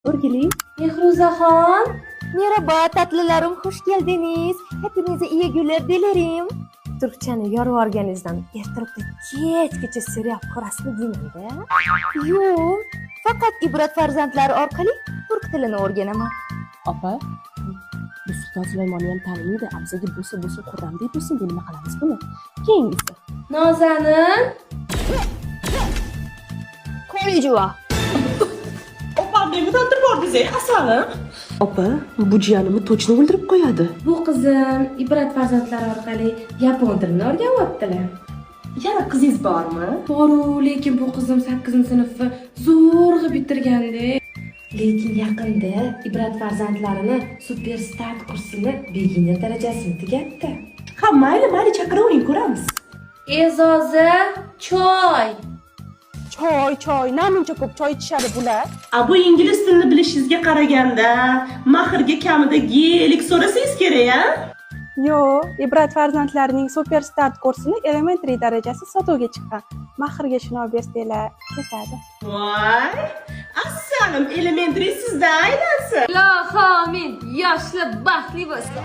O'rgiling. Mehruzaxon, merhaba tatlılarım, hoş geldiniz. Hepinize iyi günler dilerim. Türkçeni yorvorganingizdan ertalabda kechgacha serial ko'rasizmi deymanda? Yo'q, faqat ibrat farzandlari orqali turk tilini o'rganaman. Opa, bu Sulton Sulaymonni ham tanimaydi. Afzalga bo'lsa Xurramdek bo'lsin, deb nima qilamiz buni? Keyingisi. Nozanin. Konnichiwa. Opa, meni tandirib bordiz-ey, asalim. Opa, bu jiyanimni to'chni o'ldirib qo'yadi. Bu qizim ibrat farzandlari orqali yapon tilini o'rganyaptilar. Yana qizingiz bormi? Boru, lekin bu qizim 8-sinfni zo'rg'a bitirganda. Lekin yaqinda ibrat farzandlarini superstat kursini beginner darajasini tugatdi. Ha, mayli, chaqiravering, ko'ramiz. E'zoza, choy. Choy, namuncha ko'p choy ichishadi bular. Bu ingliz tilini bilishingizga qaraganda, mahrga kamida gelik so'rasangiz kerak-a? Yo, ibrat farzandlarining super start kursini elementary darajasi sotuvga chiqqan. Mahrga shuni bersanglar ketadi. Voy! Assalom, elementary sizda aylansin. Iloho, amin. Yoshli baxtli bo'lsin.